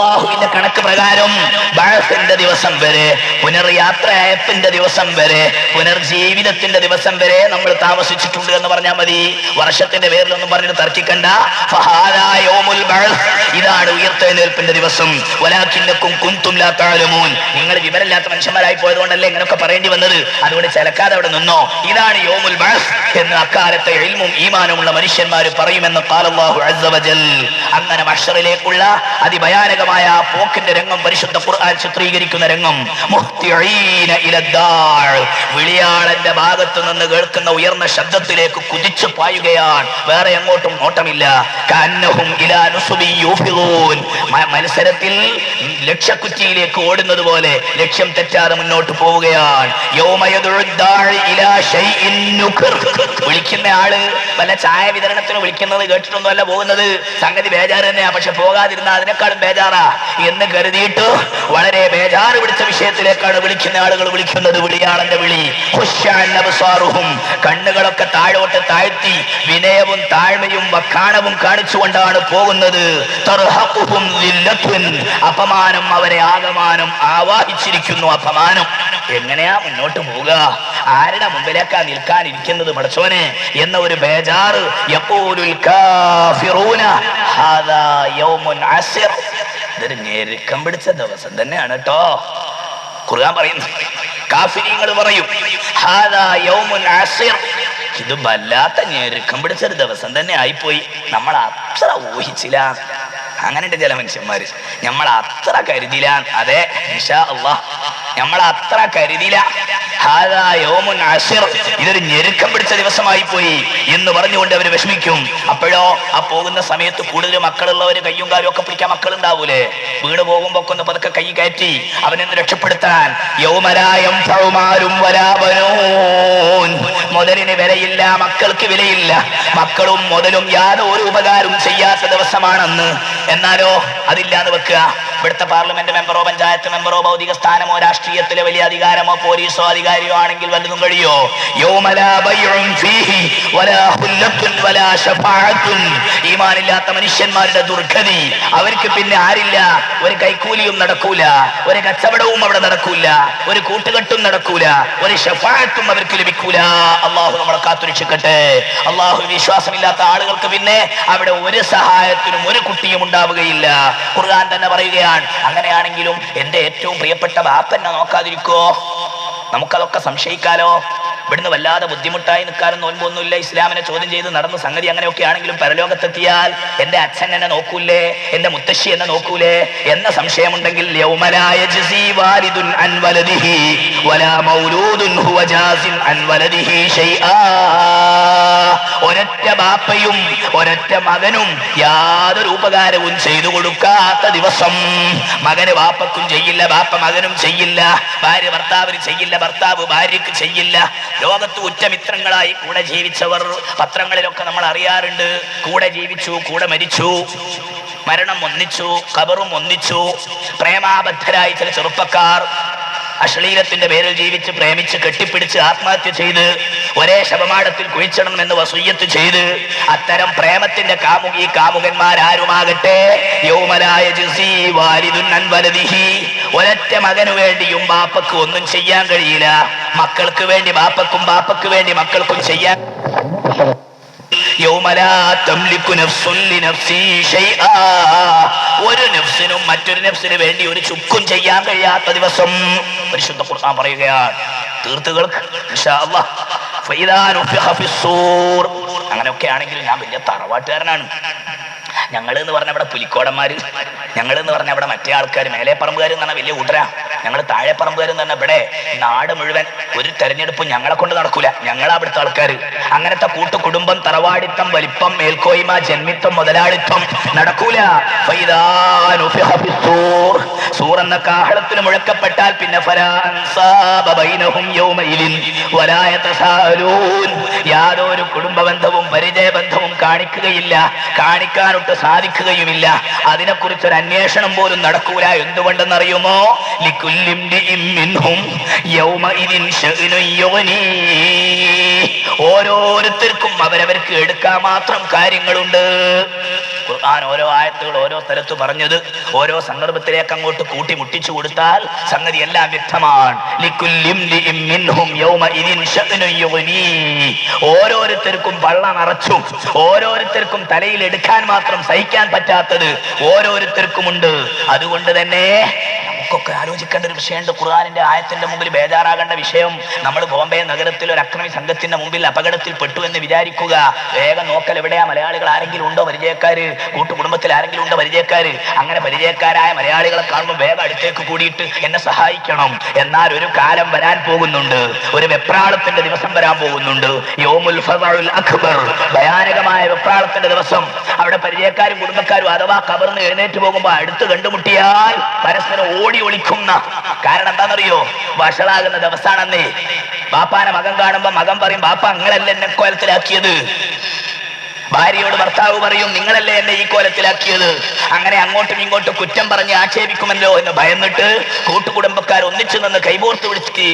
അള്ളാഹുവിന്റെ കണക്ക് പ്രകാരം ബഅസിന്റെ ദിവസം വരെ, പുനർയാത്രയപ്പിന്റെ ദിവസം വരെ, പുനർജീവിതത്തിന്റെ ദിവസം വരെ നമ്മൾ താമസിച്ചിട്ടുണ്ട് എന്ന് പറഞ്ഞാൽ മതി. വർഷത്തിന്റെ പേരിലൊന്നും പറഞ്ഞിട്ട് തർക്കിക്കണ്ട. ഫഹാദാ യൗമുൽ ബഅസ്, ഇതാണ് ഉയർത്തെഴുന്നേൽപ്പിന്റെ ദിവസം. വലാകിന്നകും കുൻതും ലാ തഅലമൂൻ, നിങ്ങൾ വിവരമില്ലാത്ത മനുഷ്യന്മാരായി പോയതുകൊണ്ടല്ലേ ഇങ്ങനെയൊക്കെ പറയേണ്ടി വന്നത്. അതുകൊണ്ട് ചിലക്കാതെ അവിടെ നിന്നോ. ഇതാണ് യൗമുൽ ബഅസ് എന്ന് അക്കാലത്തെ ഇൽമും ഈമാനുമുള്ള മനുഷ്യന്മാർ പറയുമെന്ന് ഖാലല്ലാഹു അസ്സ വജൽ. അങ്ങനെ മഹ്ശറിലേക്കുള്ള അതിഭയാനകമായ പോക്കിന്റെ രംഗം പരിശുദ്ധ ഖുർആൻ ചിത്രീകരിക്കുന്ന രംഗം. മുഹ്തിഈന ഇലദ്ദാർ, വിളിയാളന്റെ ഭാഗത്ത് നിന്ന് കേൾക്കുന്ന ഉയർന്ന ശബ്ദത്തിലേക്ക് കുതിച്ചു പായുകയാണ്. വേറെ എങ്ങോട്ടും നോട്ടമില്ല. കഅന്നഹും ഇലാ നുസുബി യൂഫിദൂൻ, മത്സരത്തിൽ ലക്ഷ്യക്കുറ്റിയിലേക്ക് ഓടുന്നത് പോലെ ലക്ഷ്യം തെറ്റാതെ മുന്നോട്ട് പോവുകയാണ്. യൗമ യദ്ഉദ്ദാഇ ഇലാ ശൈഇൻ നുക്ർ, വിളിക്കുന്ന ആള് വല്ല ചായ വിതരണത്തിന് വിളിക്കുന്നത് കേട്ടിട്ടൊന്നുമല്ല പോകുന്നത്. സംഗതി ബേജാറ് തന്നെയാ, പക്ഷെ പോകാതിരുന്ന അതിനേക്കാളും ബേജാറാ എന്ന് കരുതിയിട്ട് വളരെ ബേജാറ് പിടിച്ച വിഷയത്തിലേക്കാണ് വിളിക്കുന്ന ആളുകൾ വിളിക്കുന്നത്. വിളിയാളന്റെ വിളി. കണ്ണുകളൊക്കെ താഴോട്ട് താഴ്ത്തി വിനയവും താഴ്മയും വക്കാണവും കാണിച്ചുകൊണ്ടാണ് പോകുന്നത്. അപമാനം അവരെ ആകമാനം ആവാഹിച്ചിരിക്കുന്നു. അപമാനം. എങ്ങനെയാ മുന്നോട്ട് പോവുക? ആരുടെ മുമ്പിലേക്കാ നിൽക്കാനിരിക്കുന്നത് പടച്ചോനെ എന്ന ഒരു ബേജാറ്. യഖൂലുൽ കാഫിറൂന ഹാദാ യൗമുൻ അസിർ, ഇതൊരു ഞെരുക്കം പിടിച്ച ദിവസം തന്നെയാണ് കേട്ടോ. ഖുർആൻ പറയുന്നു, കാഫിരീങ്ങൾ പറയും ഹാദാ യൗമുൻ അസിർ, ഇത് വല്ലാത്ത ഞെരുക്കം പിടിച്ചൊരു ദിവസം തന്നെ ആയിപ്പോയി. നമ്മൾ അത്ര ഊഹിച്ചില്ല. അങ്ങനെയുണ്ട് ചില മനുഷ്യന്മാര്. നമ്മൾ അത്ര കരുതില്ല. അതെ, ഇൻഷാ അല്ലാഹ് നമ്മൾ അത്ര കരുതില്ല. ഹാദാ യൗമുൻ അസിർ, ഇതൊരു ഞെരുക്കം പിടിച്ച ദിവസമായി പോയി എന്ന് പറഞ്ഞുകൊണ്ട് അവര് വിഷമിക്കും. അപ്പോഴോ ആ പോകുന്ന സമയത്ത് കൂടുതൽ മക്കളുള്ളവര് കയ്യും കാലും ഒക്കെ പിടിക്കാൻ മക്കളുണ്ടാവൂലേ, വീട് പോകുമ്പോ ഒക്കെ ഒന്ന് പതുക്കെ കൈ കയറ്റി അവനെന്ന് രക്ഷപ്പെടുത്താൻ. യൗമലായം ഫൗമാരും വലാ ബനൂൻ, മുതലിന് വിലയില്ല, മക്കൾക്ക് വിലയില്ല. മക്കളും മുതലും യാതൊരു ഉപകാരവും ചെയ്യാത്ത ദിവസമാണെന്ന്. എന്നാലോ അതില്ലാന്ന് വെക്കുക. ഇവിടുത്തെ പാർലമെന്റ് മെമ്പറോ പഞ്ചായത്ത് മെമ്പറോ ഭൗതിക സ്ഥാനമോ രാഷ്ട്രീയത്തിലെ വലിയ അധികാരമോ പോലീസോ അധികാരിയോ ആണെങ്കിൽ വല്ലതും കഴിയോ? ഈമാനില്ലാത്ത മനുഷ്യന്മാരുടെ ദുർഗതി. അവർക്ക് പിന്നെ ആരില്ല? ഒരു കൈക്കൂലിയും നടക്കൂല, ഒരു കച്ചവടവും അവിടെ നടക്കൂല, ഒരു കൂട്ടുകെട്ടും നടക്കൂല, ഒരു ശഫാഅത്തും അവർക്ക് ലഭിക്കൂല. അള്ളാഹു നമ്മളെ കാത്തുരക്ഷിക്കട്ടെ. അള്ളാഹു വിശ്വാസമില്ലാത്ത ആളുകൾക്ക് പിന്നെ അവിടെ ഒരു സഹായത്തിനും ഒരു കുട്ടിയും ഉണ്ടാവുകയില്ല. ഖുർആൻ തന്നെ പറയുകയാണ്, അങ്ങനെയാണെങ്കിലും എന്റെ ഏറ്റവും പ്രിയപ്പെട്ട ബാപ്പന്നെ നോക്കാതിരിക്കോ? നമുക്കതൊക്കെ സംശയിക്കാലോ. ഇവിടുന്ന് വല്ലാതെ ബുദ്ധിമുട്ടായി നിൽക്കാനും നോൻപൊന്നുമില്ല, ഇസ്ലാമിനെ ചോദ്യം ചെയ്ത് നടന്ന സംഗതി അങ്ങനെയൊക്കെ ആണെങ്കിലും പരലോകത്തെത്തിയാൽ എന്റെ അച്ഛൻ എന്നെ നോക്കൂലേ, എന്റെ മുത്തശ്ശി എന്നെ നോക്കൂലേ എന്ന സംശയമുണ്ടെങ്കിൽ ഒരൊറ്റ ബാപ്പയും ഒരൊറ്റ മകനും യാതൊരു ഉപകാരവും ചെയ്തു കൊടുക്കാത്ത ദിവസം. മകന് ബാപ്പക്കും ചെയ്യില്ല, ബാപ്പ മകനും ചെയ്യില്ല, ഭാര്യ ഭർത്താവിന് ചെയ്യില്ല, ഭർത്താവ് ഭാര്യക്ക് ചെയ്യില്ല. ലോകത്ത് ഉറ്റമിത്രങ്ങളായി കൂടെ ജീവിച്ചവർ പത്രങ്ങളിലൊക്കെ നമ്മൾ അറിയാറുണ്ട്. കൂടെ ജീവിച്ചു, കൂടെ മരിച്ചു, മരണം ഒന്നിച്ചു, ഖബറും ഒന്നിച്ചു. പ്രേമാബദ്ധരായി ചില ചെറുപ്പക്കാർ അശ്ലീലത്തിന്റെ പേരിൽ ജീവിച്ച് പ്രേമിച്ച് കെട്ടിപ്പിടിച്ച് ആത്മഹത്യ ചെയ്ത് ഒരേ ശവമാടത്തിൽ കുഴിച്ചിടണമെന്ന് വസിയ്യത്ത് ചെയ്ത് അത്തരം പ്രേമത്തിന്റെ കാമുകി കാമുകന്മാരാരുമാകട്ടെ, യൗമലായ യജ്സി വാലിദുൻ അൻ വലദിഹി, ഒരൊറ്റ മകനു വേണ്ടിയും ബാപ്പക്ക് ഒന്നും ചെയ്യാൻ കഴിയില്ല. മക്കൾക്ക് വേണ്ടി ബാപ്പക്കും ബാപ്പക്ക് വേണ്ടി മക്കൾക്കും ചെയ്യാൻ ഒരു നഫ്സിനും മറ്റൊരു നഫ്സിന് വേണ്ടി ഒരു ചുക്കും ചെയ്യാൻ കഴിയാത്ത ദിവസം പരിശുദ്ധ ഖുർആൻ പറയുകയാണ്. തീർത്തുകൾക്ക് ഇൻഷാ അല്ലാഹ് അങ്ങനെയൊക്കെ ആണെങ്കിൽ ഞാൻ വലിയ തറവാട്ടുകാരനാണ്. ഞങ്ങൾ എന്ന് പറഞ്ഞ അവിടെ പുലിക്കോടന്മാര്, ഞങ്ങൾ എന്ന് പറഞ്ഞ അവിടെ മറ്റേ ആൾക്കാർ, മേലെ പറമ്പുകാർ എന്ന് പറഞ്ഞാൽ വലിയ കൂട്ടരാ. ഞങ്ങൾ താഴെ പറമ്പുകാർ എന്ന് പറഞ്ഞാൽ ഇവിടെ നാട് മുഴുവൻ ഒരു തെരഞ്ഞെടുപ്പും ഞങ്ങളെ കൊണ്ട് നടക്കൂല, ഞങ്ങളാ അവിടുത്തെ ആൾക്കാർ. അങ്ങനത്തെ കൂട്ടുകുടുംബം, തറവാടിത്തം, വലിപ്പം, മേൽക്കോയ്മ, ജന്മിത്വം, മുതലാളിത്തം നടക്കൂല. സൂർ എന്ന കാഹളത്തിൽ മുഴക്കപ്പെട്ടാൽ പിന്നെ യാതൊരു കുടുംബ ബന്ധവും പരിചയബന്ധവും കാണിക്കുകയില്ല, കാണിക്കാനൊട്ട് സാധിക്കുകയുമില്ല. അതിനെക്കുറിച്ചൊരു അന്വേഷണം പോലും നടക്കൂല. എന്തുകൊണ്ടെന്നറിയുമോ? ഓരോരുത്തർക്കും അവരവർക്ക് എടുക്കാൻ മാത്രം കാര്യങ്ങളുണ്ട്. ഖുർആൻ ഓരോ ആയത്തുകൾ ഓരോ സ്ഥലത്ത് പറഞ്ഞത് ഓരോ സന്ദർഭത്തിലേക്ക് അങ്ങോട്ട് കൂട്ടി മുട്ടിച്ചു കൊടുത്താൽ സംഗതി എല്ലാം വ്യക്തമാണ്. ഓരോരുത്തർക്കും പള്ള നിറച്ചും ഓരോരുത്തർക്കും തലയിൽ എടുക്കാൻ മാത്രം സഹിക്കാൻ പറ്റാത്തത് ഓരോരുത്തർക്കുമുണ്ട്. അതുകൊണ്ട് തന്നെ നമുക്കൊക്കെ ആലോചിക്കേണ്ട ഒരു വിഷയമുണ്ട്. ഖുർആനിന്റെ ആയത്തിന്റെ മുമ്പിൽ ബേജാറാകേണ്ട വിഷയം. നമ്മൾ ബോംബെ നഗരത്തിൽ ഒരു അക്രമി സംഘത്തിന്റെ മുമ്പിൽ അപകടത്തിൽ പെട്ടു എന്ന് വിചാരിക്കുക. വേഗം നോക്കൽ എവിടെയാ? മലയാളികൾ ആരെങ്കിലും ഉണ്ടോ പരിചയക്കാര്? കൂട്ടുകുടുംബത്തിൽ ആരെങ്കിലും ഉണ്ടോ പരിചയക്കാര്? അങ്ങനെ പരിചയക്കാരായ മലയാളികളെ കാണുമ്പോൾ വേഗം അടുത്തേക്ക് കൂടിയിട്ട് എന്നെ സഹായിക്കണം. എന്നാൽ ഒരു കാലം വരാൻ പോകുന്നുണ്ട്, ഒരു വെപ്രാളത്തിന്റെ ദിവസം വരാൻ പോകുന്നുണ്ട്. യൗമുൽ ഫസഉൽ അക്ബർ, ഭയാനകമായ വെപ്രാളത്തിന്റെ ദിവസം. അവിടെ പരിചയക്കാരും കുടുംബക്കാരും അഥവാ കബറിന്ന് എഴുന്നേറ്റ് പോകുമ്പോൾ അടുത്ത് കണ്ടുമുട്ടിയാൽ പരസ്പരം ഓടി ഒളിക്കുന്ന. കാരണം എന്താണെന്നറിയോ? വഷളാകുന്ന ദിവസമാണെന്നേ. ബാപ്പാനെ മകൻ കാണുമ്പോ മകൻ പറയും, ബാപ്പ നിങ്ങളല്ല എന്നെ കോലത്തിലാക്കിയത്. ഭാര്യയോട് ഭർത്താവ് പറയും, നിങ്ങളല്ലേ എന്നെ ഈ കോലത്തിലാക്കിയത്. അങ്ങനെ അങ്ങോട്ടും ഇങ്ങോട്ടും കുറ്റം പറഞ്ഞ് ആക്ഷേപിക്കുമല്ലോ എന്ന് ഭയന്നിട്ട് കൂട്ടുകുടുംബക്കാർ ഒന്നിച്ചു നിന്ന് കൈകോർത്ത് വിളിച്ച്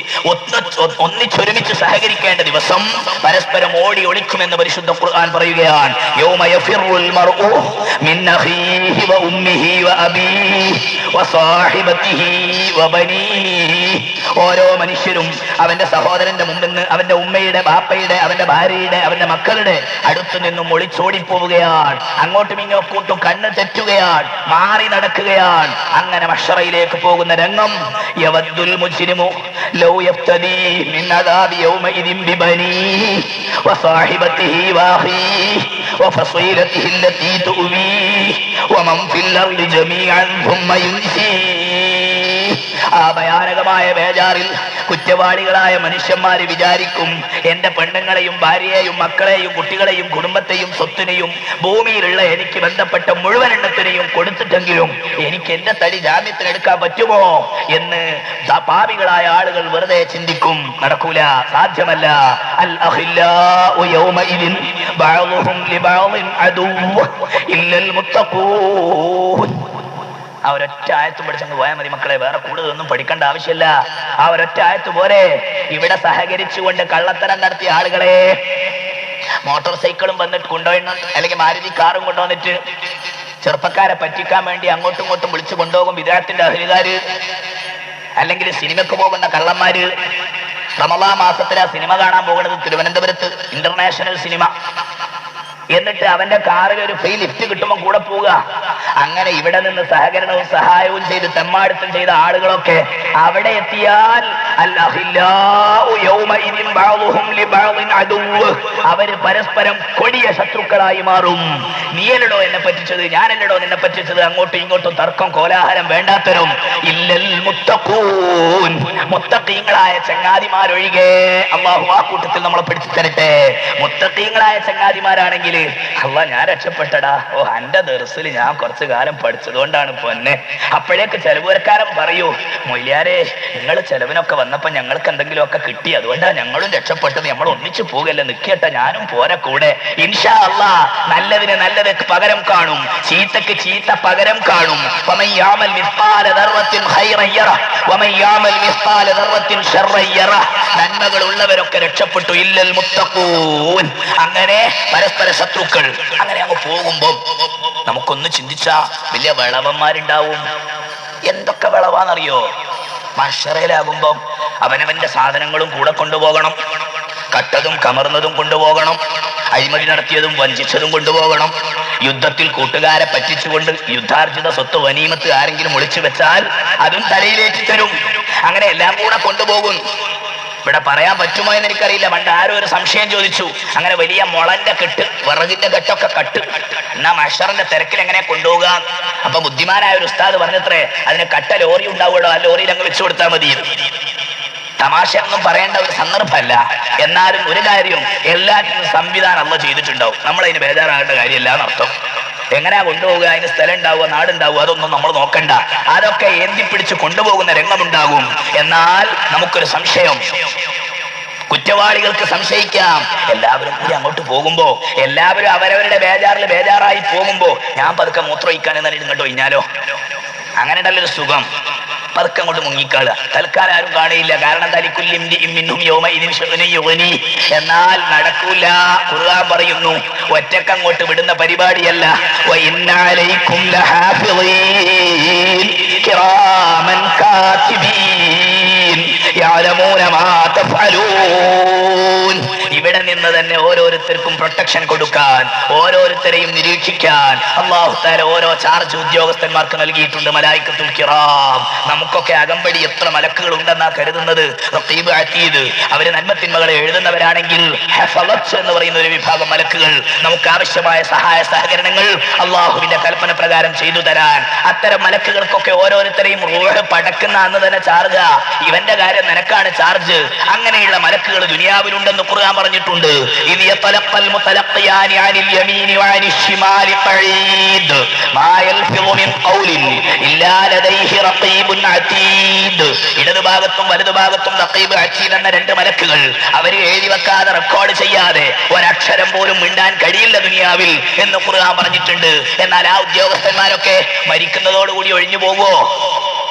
ഒന്നിച്ചൊരുമിച്ച് സഹകരിക്കേണ്ട ദിവസം പരസ്പരം ഓടി ഒളിക്കുമെന്ന് പരിശുദ്ധ ഖുർആൻ പറയുകയാണ്. യൗമ യഫിറുൽ മർഉ മിൻ അഖീഹി വ ഉമ്മിഹി വ അബീഹി വ സാഹിബതിഹി വ ബനീഹി. ഓരോ മനുഷ്യരും അവന്റെ സഹോദരന്റെ മുമ്പിൽ നിന്ന്, അവന്റെ ഉമ്മയുടെ, ബാപ്പയുടെ, അവന്റെ ഭാര്യയുടെ, അവന്റെ മക്കളുടെ അടുത്തു നിന്നും ഒളിച്ചോടിപ്പോവുകയാണ്. അങ്ങോട്ടും ഇങ്ങോട്ടും കണ്ണ് തെറ്റുകയാണ്, മാറി നടക്കുകയാണ്. അങ്ങനെ മഹ്ശറയിലേക്ക് പോകുന്ന രംഗം. യവദ്ദുൽ മുജ്രിമു ലൗ യഫ്തദി മിൻ അദാബി യൗമഇദിൻ ബിബനീഹി വസാഹിബതിഹി വഅഖീഹി വഫസീലതിഹി അല്ലതി തുവീഹി വമൻ ഫിൽ അർളി ജമീഅൻ സുമ്മ യുൻസീ. ആ ഭയാനകമായ ബേജാറിൽ കുറ്റവാളികളായ മനുഷ്യന്മാര് വിചാരിക്കും, എന്റെ പെണ്ണുങ്ങളെയും ഭാര്യയെയും മക്കളെയും കുട്ടികളെയും കുടുംബത്തെയും സ്വത്തിനെയും ഭൂമിയിലുള്ള എനിക്ക് ബന്ധപ്പെട്ട മുഴുവൻ എണ്ണത്തിനെയും കൊടുത്തിട്ടെങ്കിലും എനിക്ക് എന്റെ തടി ജാമ്യത്തിനെടുക്കാൻ പറ്റുമോ എന്ന് പാപികളായ ആളുകൾ വെറുതെ ചിന്തിക്കും. നടക്കൂല, സാധ്യമല്ല. അൽ അഖില്ലാഉ യൗമഇദിൻ ബഅദുഹും ലിബഅദിൻ അദുവ്വ ഇല്ലൽ മുത്തഖൂൻ. ആ ഒരൊറ്റ ആയത്ത് പഠിച്ചങ്ങ് പോയാൽ മതി മക്കളെ, വേറെ കൂടുതലൊന്നും പഠിക്കേണ്ട ആവശ്യമില്ല. ആ ഒരൊറ്റ ആയത്ത് പോരെ. ഇവിടെ സഹകരിച്ചുകൊണ്ട് കള്ളത്തരം നടത്തിയ ആളുകളെ മോട്ടോർ സൈക്കിളും വന്നിട്ട് കൊണ്ടുപോയി, അല്ലെങ്കിൽ മാരുതി കാറും കൊണ്ടുവന്നിട്ട് ചെറുപ്പക്കാരെ പറ്റിക്കാൻ വേണ്ടി അങ്ങോട്ടും ഇങ്ങോട്ടും വിളിച്ചു കൊണ്ടുപോകും വിദ്യാർത്ഥിന്റെ അഹലുകാര്, അല്ലെങ്കിൽ സിനിമക്ക് പോകുന്ന കള്ളന്മാര്. റമളാൻ മാസത്തിൽ ആ സിനിമ കാണാൻ പോകുന്നത് തിരുവനന്തപുരത്ത് ഇന്റർനാഷണൽ സിനിമ. എന്നിട്ട് അവന്റെ കാറിൽ ഒരു ഫ്രീ ലിഫ്റ്റ് കിട്ടുമ്പോൾ കൂടെ പോവുക. അങ്ങനെ ഇവിടെ നിന്ന് സഹകരണവും സഹായവും ചെയ്ത് തെമ്മാടുത്തം ചെയ്ത ആളുകളൊക്കെ അവിടെ എത്തിയാൽ അവര് പരസ്പരം കൊടിയ ശത്രുക്കളായി മാറും. നീയല്ലടോ എന്നെ പറ്റിച്ചത്, ഞാനല്ലടോ നിന്നെ പറ്റിച്ചത്. അങ്ങോട്ടും ഇങ്ങോട്ടും തർക്കം കോലാഹലം വേണ്ടാത്തരും. ഇല്ലൽ മുത്തഖൂൻ, മുത്തഖീങ്ങളായ ചങ്ങാതിമാരൊഴികെ. അല്ലാഹു ആ കൂട്ടത്തിൽ നമ്മളെ പിടിച്ചു തരട്ടെ. മുത്തഖീങ്ങളായ ചങ്ങാതിമാരാണെങ്കിൽ അല്ലാ ഞാൻ രക്ഷപ്പെട്ടടാ, ഓ എന്റെ ദർസിൽ ഞാൻ കുറച്ചു കാലം പഠിച്ചതുകൊണ്ടാണ് പൊന്നെ. അപ്പോഴേക്ക് ചെലവുകാരൻ പറയൂ, മൊയ്ലിയാരെ നിങ്ങൾ ചെലവിനൊക്കെ വന്നപ്പോ ഞങ്ങൾക്ക് എന്തെങ്കിലുമൊക്കെ കിട്ടി, അതുകൊണ്ടാണ് ഞങ്ങളും രക്ഷപ്പെട്ടത്. നമ്മൾ ഒന്നിച്ചു പോകല്ലേ, നിൽക്കട്ടെ ഞാനും പോരെ കൂടെ. ഇൻഷാ അല്ലാ നല്ലതിന് നല്ലത് പകരം കാണും, ചീത്തക്ക് ചീത്ത പകരം കാണും. വമൻ യഅമൽ മിസ്ഖാല ദർറത്തിൻ ഖൈറൻ യറഹ് വമൻ യഅമൽ മിസ്ഖാല ദർറത്തിൻ ശർറൻ യറഹ്. നന്മകൾ ഉള്ളവരൊക്കെ രക്ഷപ്പെട്ടു. ഇല്ലൽ മുത്തഖൂൻ. അങ്ങനെ പരസ്പര ശത്രുക്കൾ. അങ്ങനെ അങ്ങ് പോകുമ്പോ നമുക്കൊന്ന് ചിന്തിച്ചാ വലിയ വിളവന്മാരുണ്ടാവും. എന്തൊക്കെ വിളവാന്നറിയോ? മഹ്ശറയിലാകുമ്പോ അവനവന്റെ സാധനങ്ങളും കൂടെ കൊണ്ടുപോകണം, കട്ടതും കമർന്നതും കൊണ്ടുപോകണം, അഴിമതി നടത്തിയതും വഞ്ചിച്ചതും കൊണ്ടുപോകണം. യുദ്ധത്തിൽ കൂട്ടുകാരെ പറ്റിച്ചുകൊണ്ട് യുദ്ധാർജിത സ്വത്ത് വനീമത്ത് ആരെങ്കിലും ഒളിച്ചു വെച്ചാൽ അതും തലയിലേറ്റി തരും. അങ്ങനെ എല്ലാം കൂടെ കൊണ്ടുപോകും. ഇവിടെ പറയാൻ പറ്റുമോ എന്ന് എനിക്കറിയില്ല. പണ്ട് ആരോ ഒരു സംശയം ചോദിച്ചു. അങ്ങനെ വലിയ മുളന്റെ കെട്ട്, വിറകിന്റെ കെട്ടൊക്കെ കട്ട്, എന്നാ മഹ്ശറിന്റെ തിരക്കിൽ എങ്ങനെ കൊണ്ടുപോകുക? അപ്പൊ ബുദ്ധിമാനായ ഒരു ഉസ്താദ് പറഞ്ഞത്രേ, അതിന് കട്ട ലോറി ഉണ്ടാവുകയോ, ആ ലോറിയിൽ അങ്ങ് വെച്ചു കൊടുത്താൽ മതി. തമാശ ഒന്നും പറയേണ്ട ഒരു സന്ദർഭമല്ല. എന്നാലും ഒരു കാര്യം, എല്ലാറ്റിനും സംവിധാനം അള്ളാഹ് ചെയ്തിട്ടുണ്ടാവും. നമ്മളതിന് ബേജാറാകേണ്ട കാര്യമില്ല എന്നർത്ഥം. എങ്ങനെയാ കൊണ്ടുപോകുക, അതിന് സ്ഥലം ഉണ്ടാവുക, നാടുണ്ടാവുക, അതൊന്നും നമ്മൾ നോക്കണ്ട. അതൊക്കെ ഏന്തിപ്പിടിച്ച് കൊണ്ടുപോകുന്ന രംഗമുണ്ടാകും. എന്നാൽ നമുക്കൊരു സംശയം, കുറ്റവാളികൾക്ക് സംശയിക്കാം. എല്ലാവരും കൂടി അങ്ങോട്ട് പോകുമ്പോ, എല്ലാവരും അവരവരുടെ ബേജാറായി പോകുമ്പോ ഞാൻ പതുക്കെ മൂത്രമൊഴിക്കാൻ എന്നാണ് ഇങ്ങോട്ട് ഒഴിഞ്ഞാലോ? അങ്ങനെ ഉണ്ടല്ലൊരു സുഖം. പതുക്കെ അങ്ങോട്ട് മുങ്ങിക്കാളുക. തൽക്കാലം ആരും കാണുകയില്ല. കാരണം എന്നാൽ നടക്കൂല. ഖുർആൻ പറയുന്നു ഒറ്റക്കങ്ങോട്ട് വിടുന്ന പരിപാടിയല്ല. കിറാമൻ കാതിബീൻ യഅലമൂന മാ തഫ്അലൂൻ. ഇവിടെ നിന്ന് തന്നെ ഓരോരുത്തർക്കും പ്രൊട്ടക്ഷൻ കൊടുക്കാൻ, ഓരോരുത്തരെയും നിരീക്ഷിക്കാൻ അല്ലാഹു തആല ഓരോ ചാർജ് ഉദ്യോഗസ്ഥന്മാർക്ക് നൽകിയിട്ടുണ്ട്. മലായികത്തുൽ കിറാം. നമുക്കൊക്കെ അകമ്പടി എത്ര മലക്കുകൾ ഉണ്ടെന്നാ കരുതുന്നത്? റഖീബ് അതീദ്. അവര് നന്മത്തിന്മകളെ എഴുതുന്നവരാണെങ്കിൽ ഹഫളത്ത് എന്ന് പറയുന്ന ഒരു വിഭാഗം മലക്കുകൾ നമുക്ക് ആവശ്യമായ സഹായ സഹകരണങ്ങൾ അള്ളാഹുവിന്റെ കൽപ്പന പ്രകാരം ചെയ്തു തരാൻ. അത്തരം മലക്കുകൾക്കൊക്കെ ഓരോരുത്തരെയും റൂഹ് പടക്കുന്ന അന്ന് തന്നെ ചാർജ്. ഇവന്റെ കാര്യം നിനക്കാണ് ചാർജ്. അങ്ങനെയുള്ള മലക്കുകൾ ദുനിയാവിലുണ്ടെന്ന് ഖുർആൻ പറഞ്ഞിട്ടുണ്ട്. ഇദ് യതലഖൽ മുതലഖിയാനി അനിൽ യമീനി വഅനിൽ ശിമാലി ഖഈദ് മാ യൽഫിദു മിൻ ഖൗലിൻ ഇല്ലാ ലദൈഹി റഖീബുൻ അതീദ്. ഇടതുഭാഗത്തും വലതുഭാഗത്തും റഖീബ് അതീദ് എന്ന രണ്ട് മലക്കുകൾ. അവര് എഴുതി വെക്കാതെ റെക്കോർഡ് ചെയ്യാതെ ഒരക്ഷരം പോലും മിണ്ടാൻ കഴിയില്ല ദുനിയാവിൽ എന്ന് ഖുർആൻ പറഞ്ഞിട്ടുണ്ട്. എന്നാൽ ആ ഉദ്യോഗസ്ഥന്മാരൊക്കെ മരിക്കുന്നതോടുകൂടി ഒഴിഞ്ഞു പോവോ?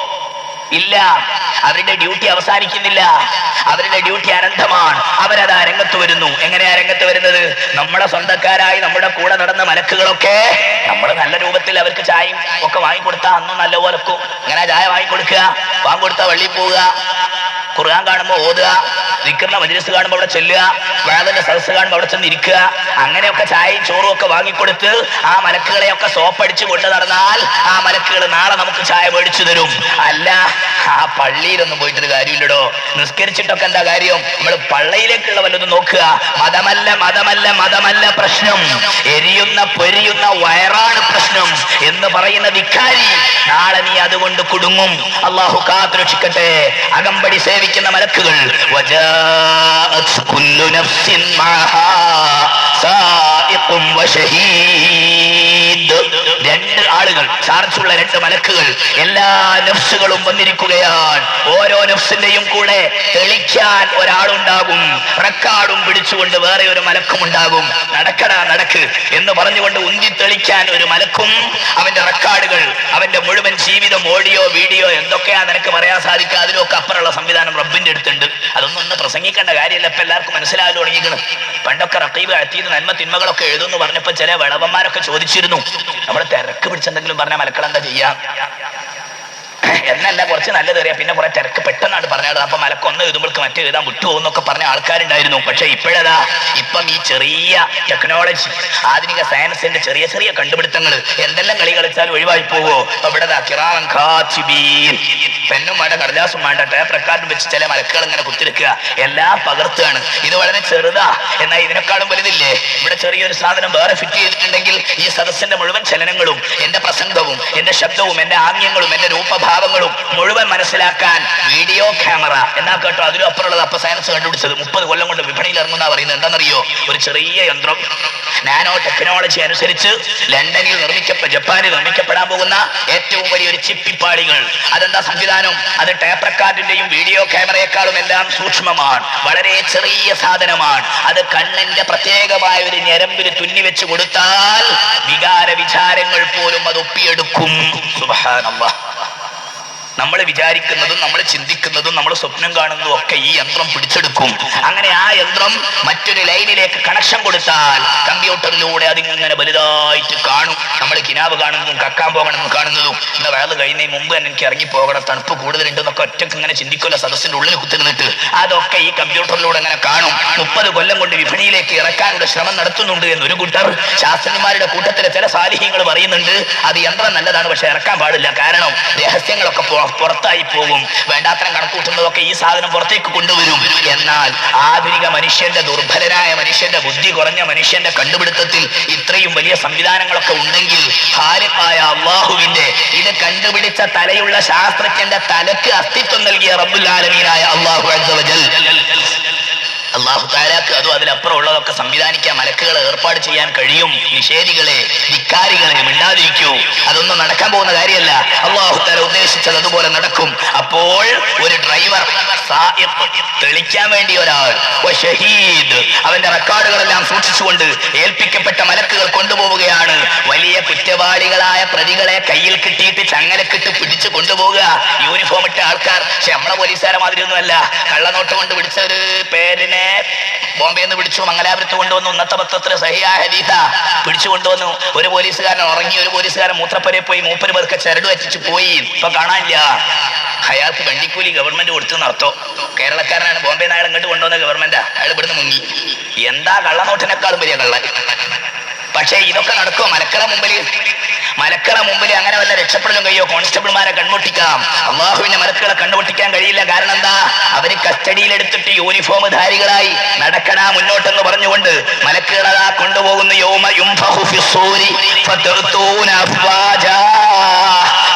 ഇല്ല. അവരുടെ ഡ്യൂട്ടി അവസാനിക്കുന്നില്ല. അവരുടെ ഡ്യൂട്ടി അനന്തമാണ്. അവരതാ രംഗത്ത് വരുന്നു. എങ്ങനെയാ രംഗത്ത് വരുന്നത്? നമ്മുടെ സ്വന്തക്കാരായി നമ്മുടെ കൂടെ നടന്ന മലക്കുകളൊക്കെ നമ്മൾ നല്ല രൂപത്തിൽ അവർക്ക് ചായയും ഒക്കെ വാങ്ങിക്കൊടുത്താൽ അന്നും നല്ലപോലെ ഇങ്ങനെ ചായ വാങ്ങിക്കൊടുക്കുക, വാങ്ങിക്കൊടുത്താൽ വള്ളിയിൽ പോവുക, ഖുർആൻ കാണുമ്പോൾ ഓതുക, ദിക്റിന്റെ മജ്‌ലിസ് കാണുമ്പോൾ അവിടെ ചെല്ലുക, വഅദിന്റെ സദസ്സ് കാണുമ്പോൾ അവിടെ ചെന്ന് ഇരിക്കുക. അങ്ങനെയൊക്കെ ചായയും ചോറും ഒക്കെ വാങ്ങിക്കൊടുത്ത് ആ മലക്കുകളെയൊക്കെ സോപ്പടിച്ച് കൊണ്ടു നടന്നാൽ ആ മലക്കുകൾ നാളെ നമുക്ക് ചായ മേടിച്ചു തരും. അല്ല, ആ പള്ളിയിലൊന്നും പോയിട്ടൊരു കാര്യമില്ലടോ. നിസ്കരിച്ചിട്ടൊക്കെ എന്താ കാര്യം? നമ്മൾ പള്ളിയിലേക്കുള്ള വല്ലതും നോക്കുക. മതമല്ല മതമല്ല മതമല്ല പ്രശ്നം, എരിയുന്ന പൊരിയുന്ന വയറാണ് പ്രശ്നം എന്ന് പറയുന്ന ധിക്കാരി നാളെ നീ അതുകൊണ്ട് കുടുങ്ങും. അല്ലാഹു കാത്തുരക്ഷിക്കട്ടെ. അകമ്പടി സേവിക്കുന്ന മലക്കുകൾ കുല്ലു നഫ്സിൻ മഅഹാ സായിഖും വശഹീദ്. രണ്ട് ആളുകൾ, ചാർജുള്ള രണ്ട് മലക്കുകൾ. എല്ലാ നഫ്സുകളും വന്നിരിക്കുകയാണ്. ഓരോ നഫ്സിന്റെയും കൂടെ തെളിക്കാൻ ഒരാളുണ്ടാകും. റെക്കാർഡും പിടിച്ചുകൊണ്ട് വേറെ ഒരു മലക്കും ഉണ്ടാകും. നടക്കടാ നടക്ക് എന്ന് പറഞ്ഞുകൊണ്ട് ഉന്തി തെളിക്കാൻ ഒരു മലക്കും, അവന്റെ റെക്കാർഡുകൾ, അവന്റെ മുഴുവൻ ജീവിതം, ഓഡിയോ വീഡിയോ എന്തൊക്കെയാ നിനക്ക് പറയാൻ സാധിക്കുക, അതിലൊക്കെ അപ്പുറമുള്ള സംവിധാനം റബ്ബിന്റെ അടുത്തുണ്ട്. അതൊന്നും ഒന്ന് പ്രസംഗിക്കേണ്ട കാര്യമില്ല. ഇപ്പൊ എല്ലാവർക്കും മനസ്സിലാകാൻ തുടങ്ങിക്കണം. പണ്ടൊക്കെ റഖീബ് അതീദ് നന്മ തിന്മകളൊക്കെ എഴുതുന്നു പറഞ്ഞപ്പോ ചില വിളവന്മാരൊക്കെ ചോദിച്ചിരുന്നു, നമ്മൾ തിരക്ക് പിടിച്ചെന്തെങ്കിലും പറഞ്ഞ മലക്കൾ എന്താ ചെയ്യാം എന്നല്ല, കുറച്ച് നല്ലത് അറിയാം, പിന്നെ കുറെ തിരക്ക് പെട്ടെന്നാണ് പറഞ്ഞത്. അപ്പൊ മലക്കൊന്ന് എഴുതുമ്പോൾക്ക് മറ്റേ എഴുതാൻ വിട്ടുപോകുന്നൊക്കെ പറഞ്ഞ ആൾക്കാരുണ്ടായിരുന്നു. പക്ഷെ ഇപ്പോഴതാ, ഇപ്പം ഈ ചെറിയ ടെക്നോളജി, ആധുനിക സയൻസിന്റെ ചെറിയ ചെറിയ കണ്ടുപിടുത്തങ്ങൾ എന്തെല്ലാം കളി കളിച്ചാലും ഒഴിവായി പോവോ? അപ്പൊ ഇവിടെ കിറാമൻ കാതിബീൻ, പെന്നും വേണ്ട കടലാസും വേണ്ട ടേപ്പ് റെക്കോർഡും വെച്ച് ചില മലക്കുകൾ ഇങ്ങനെ കുത്തിരിക്കുക, എല്ലാം പകർത്തുകയാണ്. ഇത് വളരെ ചെറുതാ, എന്നാൽ ഇതിനേക്കാളും വലുതില്ലേ? ഇവിടെ ചെറിയൊരു സാധനം വേറെ ഫിറ്റ് ചെയ്തിട്ടുണ്ടെങ്കിൽ ഈ സദസ്സിന്റെ മുഴുവൻ ചലനങ്ങളും, എന്റെ പ്രസംഗവും, എന്റെ ശബ്ദവും, എന്റെ ആംഗ്യങ്ങളും, എന്റെ രൂപഭാവങ്ങളും മുഴുവൻ മനസ്സിലാക്കാൻ വീഡിയോ ക്യാമറ എന്നാ കേട്ടോ. അതിലും അപ്പുറമുള്ളത് അപ്പൊ സയൻസ് കണ്ടുപിടിച്ചത് 30 കൊല്ലം കൊണ്ട് വിപണിയിൽ ഇറങ്ങുന്ന പറയുന്നത്. എന്താണെന്നറിയോ? ഒരു ചെറിയ യന്ത്രം, നാനോ ടെക്നോളജി അനുസരിച്ച് ലണ്ടനിൽ ജപ്പാനിൽ നിർമ്മിക്കപ്പെടാൻ പോകുന്ന ഏറ്റവും വലിയൊരു ചിപ്പിപ്പാളികൾ. അതെന്താ സംവിധാനം? അത് ടേപ്പ് റെക്കോർഡിന്റെയും വീഡിയോ ക്യാമറയെക്കാളും എല്ലാം സൂക്ഷ്മമാണ്. വളരെ ചെറിയ സാധനമാണ്. അത് കണ്ണിന്റെ പ്രത്യേകമായ ഒരു ഞരമ്പിന് തുന്നി വെച്ച് കൊടുത്താൽ വികാര വിചാരങ്ങൾ പോലും അത് ഒപ്പിയെടുക്കും. സുബ്ഹാനല്ലാഹ്. നമ്മൾ വിചാരിക്കുന്നതും നമ്മൾ ചിന്തിക്കുന്നതും നമ്മൾ സ്വപ്നം കാണുന്നതും ഒക്കെ ഈ യന്ത്രം പിടിച്ചെടുക്കും. അങ്ങനെ ആ യന്ത്രം മറ്റൊരു ലൈനിലേക്ക് കണക്ഷൻ കൊടുത്താൽ കമ്പ്യൂട്ടറിലൂടെ അതിങ്ങനെ വലുതായിട്ട് കാണും. നമ്മൾ കിനാവ് കാണുന്നതും കക്കാൻ പോകണമെന്നും കാണുന്നതും. ഇന്ന് വയറ് കഴിയുന്നതിന് മുമ്പ് തന്നെ എനിക്ക് ഇറങ്ങി പോകണം, തണുപ്പ് കൂടുതലുണ്ടെന്നൊക്കെ ഒറ്റക്ക് ഇങ്ങനെ ചിന്തിക്കുമല്ലോ സദസ്സിന്റെ ഉള്ളിൽ കുത്തിരുന്നിട്ട്. അതൊക്കെ ഈ കമ്പ്യൂട്ടറിലൂടെ അങ്ങനെ കാണും. 30 കൊല്ലം കൊണ്ട് വിപണിയിലേക്ക് ഇറക്കാനുള്ള ശ്രമം നടത്തുന്നുണ്ട് എന്നൊരു കൂട്ടർ ശാസ്ത്രജ്ഞന്മാരുടെ കൂട്ടത്തിലെ ചില സാലിഹ്യങ്ങൾ പറയുന്നുണ്ട്. അത് യന്ത്രം നല്ലതാണ്, പക്ഷെ ഇറക്കാൻ പാടില്ല. കാരണം രഹസ്യങ്ങളൊക്കെ പുറത്തായി പോകും. വേണ്ടാത്തരം കണക്കൂട്ടുന്നതൊക്കെ ഈ സാധനം പുറത്തേക്ക് കൊണ്ടുവരും. എന്നാൽ ആധുനിക മനുഷ്യന്റെ, ദുർബലനായ മനുഷ്യന്റെ, ബുദ്ധി കുറഞ്ഞ മനുഷ്യന്റെ കണ്ടുപിടുത്തത്തിൽ ഇത്രയും വലിയ സംവിധാനങ്ങളൊക്കെ ഉണ്ടെങ്കിൽ ഖാലിഖായ അല്ലാഹുവിന്റെ, ഇത് കണ്ടുപിടിച്ച തലയുള്ള ശാസ്ത്രജ്ഞന്റെ തലക്ക് അസ്തിത്വം നൽകിയ റബ്ബുൽ ആലമീനായ അല്ലാഹു അസ്സ വജൽ, അല്ലാഹു തആലക്ക് അതും അതിലപ്പുറം ഉള്ളതൊക്കെ സംവിധാനിക്കാൻ മലക്കുകളെ ഏർപ്പാട് ചെയ്യാൻ കഴിയും. നിഷേധികളെ, ധിക്കാരികളെ മിണ്ടാതിരിക്കൂ. അതൊന്നും നടക്കാൻ പോകുന്ന കാര്യമല്ല. അല്ലാഹു തആല ഉദ്ദേശിച്ചത് അതുപോലെ നടക്കും. അപ്പോൾ ഒരു ഡ്രൈവർ, തെളിക്കാൻ വേണ്ടി ഒരാൾ, ഷഹീദ്, അവന്റെ റെക്കോർഡുകളെല്ലാം സൂക്ഷിച്ചുകൊണ്ട് ഏൽപ്പിക്കപ്പെട്ട മലക്കുകൾ കൊണ്ടുപോവുകയാണ്. വലിയ കുറ്റവാളികളായ പ്രതികളെ കയ്യിൽ കിട്ടിയിട്ട് ചങ്ങലക്കിട്ട് പിടിച്ചു കൊണ്ടുപോകുക. യൂണിഫോം ഇട്ട ആൾക്കാർ. പക്ഷെ നമ്മളെ പോലീസുകാരെ മാതിരി ഒന്നുമല്ല. കള്ളനോട്ട് കൊണ്ട് പിടിച്ച ഒരു പേരിനെ ബോംബെന്ന് പിടിച്ചു, മംഗലാപുരത്ത് കൊണ്ടുവന്നു. ഇന്നത്തെ പത്രത്തിൽ സഹിയായ ഹദീസ. പിടിച്ചു കൊണ്ടുവന്നു. ഒരു പോലീസുകാരൻ ഉറങ്ങി, ഒരു പോലീസുകാരൻ മൂത്രപ്പുരയിൽ പോയി, മൂപ്പര് പതുക്കെ ചരട് വച്ചിട്ട് പോയി. ഇപ്പൊ കാണാനില്ല. അയാൾക്ക് വണ്ടിക്കൂലി ഗവൺമെന്റ് കൊടുത്തു നടത്തോ. കേരളക്കാരനാണ്. ബോംബെ അയാൾ ഇങ്ങോട്ട് കൊണ്ടുവന്ന ഗവൺമെന്റാ. അയാൾ ഇവിടുന്ന് മുങ്ങി. എന്താ കള്ളനോട്ടിനേക്കാളും വലിയ കള്ളൻ. പക്ഷേ ഇതൊക്കെ നടക്കുമോ മലക്കള മുമ്പിൽ അങ്ങനെ വല്ല രക്ഷപ്പെടലും കഴിയോ? കോൺസ്റ്റബിൾമാരെ കൺമുട്ടിക്കാം. അള്ളാഹുവിന്റെ മലക്കുകളെ കണ്ടുമുട്ടിക്കാൻ കഴിയില്ല. കാരണം എന്താ? അവര് കസ്റ്റഡിയിലെടുത്തിട്ട് യൂണിഫോം ധാരികളായി നടക്കണ മുന്നോട്ടെന്ന് പറഞ്ഞുകൊണ്ട് മലക്കുകളതാ കൊണ്ടുപോകുന്നു.